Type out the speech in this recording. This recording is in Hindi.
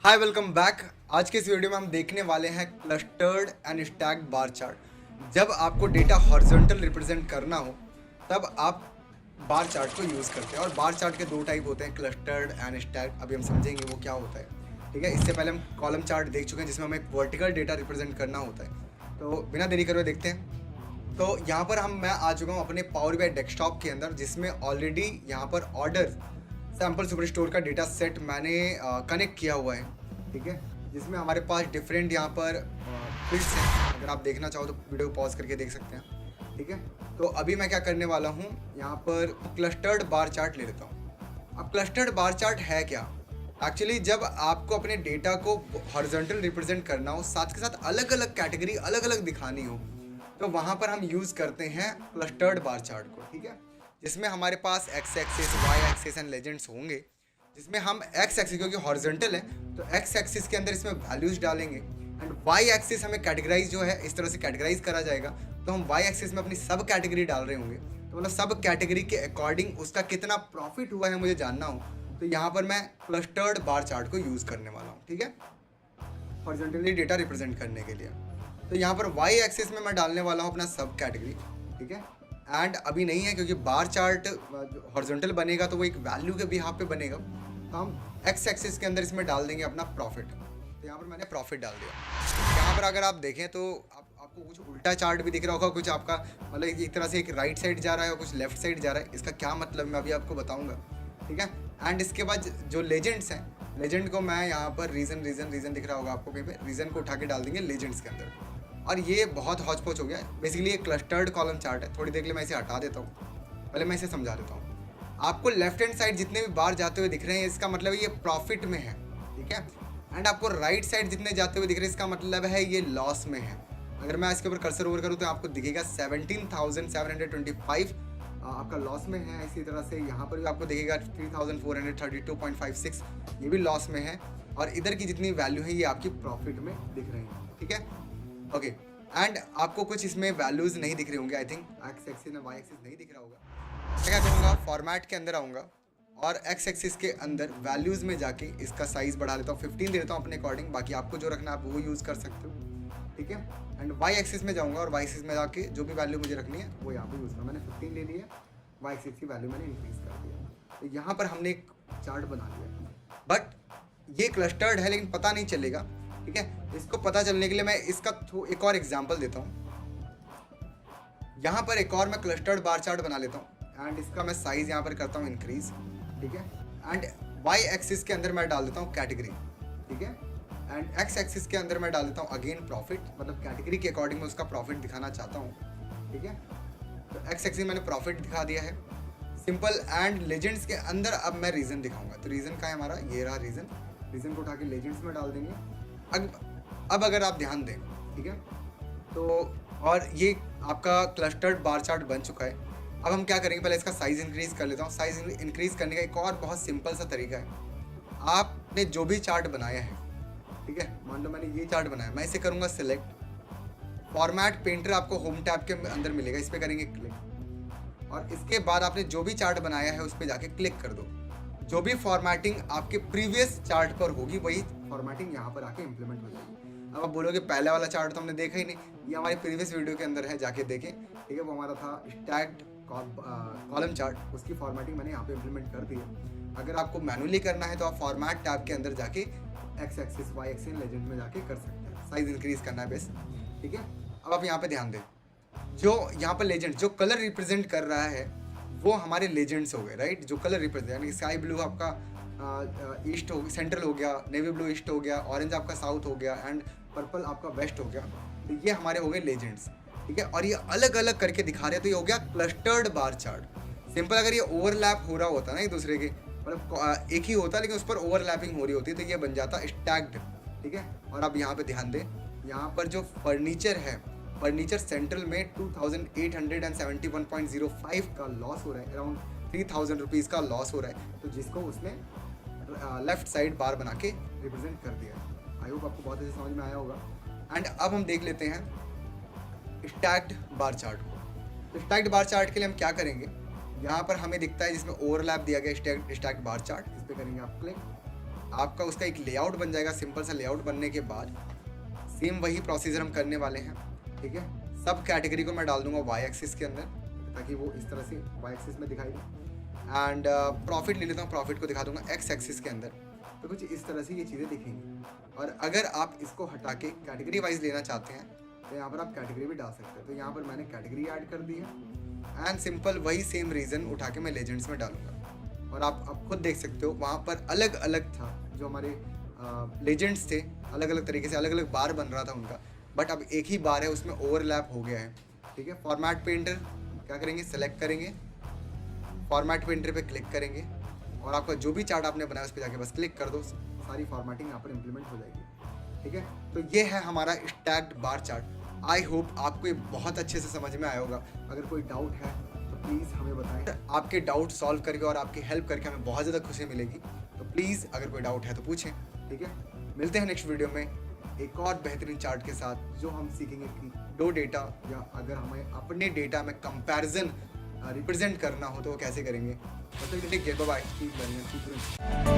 Hi welcome back. आज के इस वीडियो में हम देखने वाले हैं clustered and stacked bar chart. जब आपको डेटा हॉरिजॉन्टल रिप्रेजेंट करना हो तब आप बार चार्ट को यूज़ करते हैं। और बार चार्ट के दो टाइप होते हैं, क्लस्टर्ड एंड स्टैक्ड। अभी हम समझेंगे वो क्या होता है। ठीक है, इससे पहले हम कॉलम चार्ट देख चुके हैं जिसमें हमें एक वर्टिकल डेटा रिप्रेजेंट करना होता है। तो बिना देरी करे देखते हैं। तो यहाँ पर मैं आ चुका हूँ अपने पावर BI डेस्कटॉप के अंदर, जिसमें ऑलरेडी यहाँ पर ऑर्डर सैम्पल सुपर स्टोर का डेटा सेट मैंने कनेक्ट किया हुआ है। ठीक है, जिसमें हमारे पास डिफरेंट यहाँ पर फील्ड्स हैं। अगर आप देखना चाहो तो वीडियो पॉज करके देख सकते हैं। ठीक है, तो अभी मैं क्या करने वाला हूँ, यहाँ पर क्लस्टर्ड बार चार्ट ले लेता हूँ। अब क्लस्टर्ड बार चार्ट है क्या? एक्चुअली जब आपको अपने डेटा को हॉरिजॉन्टल रिप्रेजेंट करना हो, साथ के साथ अलग अलग कैटेगरी अलग अलग दिखानी हो, तो वहाँ पर हम यूज़ करते हैं क्लस्टर्ड बार चार्ट को। ठीक है, जिसमें हमारे पास X axis, Y axis and legends होंगे। जिसमें हम एक्स एक्सिस, क्योंकि हॉरिजॉन्टल है तो एक्स एक्सिस के अंदर इसमें वैल्यूज डालेंगे, एंड वाई एक्सिस हमें कैटेगराइज जो है इस तरह से कैटेगराइज करा जाएगा। तो हम वाई एक्सिस में अपनी सब कैटेगरी डाल रहे होंगे, तो मतलब सब कैटेगरी के अकॉर्डिंग उसका कितना प्रॉफिट हुआ है मुझे जानना हो, तो यहाँ पर मैं क्लस्टर्ड बार चार्ट को यूज़ करने वाला हूँ। ठीक है, हॉरिजॉन्टली डेटा रिप्रेजेंट करने के लिए। तो यहाँ पर वाई एक्सिस में मैं डालने वाला हूँ अपना सब कैटेगरी। ठीक है, एंड अभी नहीं है क्योंकि बार चार्ट हॉरिजॉन्टल बनेगा तो वो एक वैल्यू के बिहाफ पे बनेगा। तो हम एक्स एक्सिस के अंदर इसमें डाल देंगे अपना प्रॉफिट। तो यहाँ पर मैंने प्रॉफिट डाल दिया। यहाँ पर अगर आप देखें तो आपको कुछ उल्टा चार्ट भी दिख रहा होगा, कुछ आपका मतलब एक तरह से एक राइट साइड जा रहा है और कुछ लेफ्ट साइड जा रहा है। इसका क्या मतलब मैं अभी आपको बताऊँगा। ठीक है, एंड इसके बाद जो लेजेंड्स हैं, लेजेंड को मैं यहाँ पर रीजन दिख रहा होगा आपको कहीं पे, रीजन को उठा के डाल देंगे लेजेंड्स के अंदर। और ये बहुत हौच पौच हो गया है। बेसिकली ये क्लस्टर्ड कॉलम चार्ट है। थोड़ी देर के लिए मैं इसे हटा देता हूँ, पहले मैं इसे समझा देता हूँ। आपको लेफ्ट हैंड साइड जितने भी बार जाते हुए दिख रहे हैं, इसका मतलब ये प्रॉफिट में है। ठीक है, एंड आपको राइट साइड जितने जाते हुए दिख रहे हैं, इसका मतलब है ये लॉस में है। अगर मैं इसके ऊपर कर्सर ओवर करूँ तो आपको दिखेगा 17,725 आपका लॉस में है। इसी तरह से यहाँ पर भी आपको दिखेगा 3,432.56 ये भी लॉस में है। और इधर की जितनी वैल्यू है ये आपकी प्रॉफिट में दिख रही है। ठीक है, ओके। एंड आपको कुछ इसमें वैल्यूज़ नहीं दिख रहे होंगे, आई थिंक एक्स एक्सिस में वाई एक्सिस नहीं दिख रहा होगा। मैं क्या करूँगा, फॉर्मेट के अंदर आऊँगा और एक्स एक्सिस के अंदर वैल्यूज़ में जाके इसका साइज़ बढ़ा लेता हूँ, 15 दे देता हूँ अपने अकॉर्डिंग। बाकी आपको जो रखना है आप वो यूज़ कर सकते हो। ठीक है, एंड वाई एक्सिस में जाऊँगा और वाई एक्सिस में जाके जो भी वैल्यू मुझे रखनी है वो यहाँ पर यूज़ करना। मैंने 15 ले लिया, वाई एक्सिस की वैल्यू मैंने इंक्रीज़ कर दिया। तो यहाँ पर हमने एक चार्ट बना लिया, बट ये क्लस्टर्ड है लेकिन पता नहीं चलेगा। ठीक है, इसको पता चलने के लिए मैं इसका एक और एग्जांपल देता हूँ। यहाँ पर एक और मैं क्लस्टर्ड बार चार्ट बना लेता हूँ, एंड इसका मैं साइज यहाँ पर करता हूँ इंक्रीज। ठीक है, एंड वाई एक्सिस के अंदर मैं डाल देता हूँ कैटेगरी। ठीक है, एंड एक्स एक्सिस के अंदर मैं डाल देता हूँ अगेन प्रॉफिट, मतलब कैटेगरी के अकॉर्डिंग मैं उसका प्रॉफिट दिखाना चाहता हूँ। ठीक है, तो एक्स एक्सिस मैंने प्रॉफिट दिखा दिया है, सिंपल। एंड लेजेंड्स के अंदर अब मैं रीज़न दिखाऊंगा। तो रीज़न का है हमारा, ये रहा रीज़न। रीज़न को उठा के लेजेंड्स में डाल देंगे। अब अगर आप ध्यान दें, ठीक है, तो और ये आपका क्लस्टर्ड बार चार्ट बन चुका है। अब हम क्या करेंगे, पहले इसका साइज़ इंक्रीज़ कर लेता हूँ। साइज़ इंक्रीज़ करने का एक और बहुत सिंपल सा तरीका है। आपने जो भी चार्ट बनाया है, ठीक है, मान लो मैंने ये चार्ट बनाया, मैं इसे करूँगा सिलेक्ट। फॉर्मेट पेंटर आपको होम टैब के अंदर मिलेगा, इस पर करेंगे क्लिक, और इसके बाद आपने जो भी चार्ट बनाया है उस पर जाके क्लिक कर दो। जो भी फॉर्मेटिंग आपके प्रीवियस चार्ट पर होगी वही फॉर्मेटिंग यहाँ पर आके इम्प्लीमेंट हो जाएगी। अब आप बोलोगे पहले वाला चार्ट तो हमने देखा ही नहीं, ये हमारी प्रीवियस वीडियो के अंदर है, जाके देखें। ठीक है, वो हमारा था स्टैक्ड कॉलम चार्ट, उसकी फॉर्मेटिंग मैंने यहाँ पे इम्प्लीमेंट कर दी है। अगर आपको मैनुअली करना है तो आप फॉर्मेट टैब के अंदर जाके x axis, Y axis, legend में जाके कर सकते हैं। साइज इंक्रीज करना है बेस। ठीक है, अब आप यहाँ पे ध्यान दें, जो यहाँ पर लेजेंड जो कलर रिप्रेजेंट कर रहा है वो हमारे लेजेंड्स हो गए, राइट। जो कलर रिप्रेजेंट, यानी स्काई ब्लू आपका ईस्ट हो, सेंट्रल हो गया, नेवी ब्लू ईस्ट हो गया, ऑरेंज आपका साउथ हो गया, एंड पर्पल आपका वेस्ट हो गया। तो ये हमारे हो गए लेजेंड्स। ठीक है, और ये अलग अलग करके दिखा रहे हैं, तो ये हो गया क्लस्टर्ड बार चार्ट। सिंपल अगर ये ओवरलैप हो रहा होता ना एक दूसरे के, मतलब एक ही होता लेकिन उस पर ओवरलैपिंग हो रही होती, तो ये बन जाता स्टैक्ड। ठीक है, और अब यहाँ पे ध्यान दें, यहाँ पर जो फर्नीचर है, फर्नीचर सेंट्रल में 2,871.05 का लॉस हो रहा है, अराउंड 3,000 रुपीज़ का लॉस हो रहा है। तो जिसको उसने लेफ्ट साइड बार बना के रिप्रेजेंट कर दिया। आई होप आपको बहुत अच्छे समझ में आया होगा। एंड अब हम देख लेते हैं स्टैक्ड बार चार्ट को। तो स्टैक्ड बार चार्ट के लिए हम क्या करेंगे, यहाँ पर हमें दिखता है जिसमें ओवरलैप दिया गया स्टैक्ड बार चार्ट, इस पर करेंगे आप क्लिक। आपका उसका एक लेआउट बन जाएगा। सिंपल सा लेआउट बनने के बाद सेम वही प्रोसीजर हम करने वाले हैं, ठीक है। सब कैटेगरी को मैं डाल दूंगा वाई एक्सिस के अंदर, ताकि वो इस तरह से वाई एक्सिस में दिखाई दे। एंड प्रॉफिट ले लेता हूँ, प्रॉफिट को दिखा दूंगा एक्स एक्सिस के अंदर। तो कुछ इस तरह से ये चीज़ें दिखेंगी। और अगर आप इसको हटा के कैटेगरी वाइज लेना चाहते हैं तो यहाँ पर आप कैटेगरी भी डाल सकते हैं। तो यहाँ पर मैंने कैटेगरी ऐड कर दी है एंड सिंपल वही सेम रीज़न उठा के मैं लेजेंड्स में डालूंगा। और आप खुद देख सकते हो वहाँ पर अलग अलग था, जो हमारे लेजेंड्स थे अलग अलग तरीके से अलग अलग बार बन रहा था उनका, बट अब एक ही बार है, उसमें ओवरलैप हो गया है, ठीक है। फॉर्मेट पेंटर क्या करेंगे, सेलेक्ट करेंगे, फॉर्मेट पेंटर पे क्लिक करेंगे और आपका जो भी चार्ट आपने बनाया उस पर जाके बस क्लिक कर दो, सारी फॉर्मेटिंग यहाँ पर इम्प्लीमेंट हो जाएगी, ठीक है। तो ये है हमारा stacked bar chart. I hope आपको ये बहुत अच्छे से समझ में आया होगा। अगर कोई डाउट है तो प्लीज़ हमें बताएं। आपके डाउट सॉल्व करके और आपकी हेल्प करके हमें बहुत ज़्यादा खुशी मिलेगी। तो प्लीज़ अगर कोई डाउट है तो पूछें, ठीक है। मिलते हैं नेक्स्ट वीडियो में एक और बेहतरीन चार्ट के साथ, जो हम सीखेंगे कि दो डेटा या अगर हमें अपने डेटा में कंपैरिजन रिप्रेजेंट करना हो तो वो कैसे करेंगे। तब तक bye bye, keep learning, keep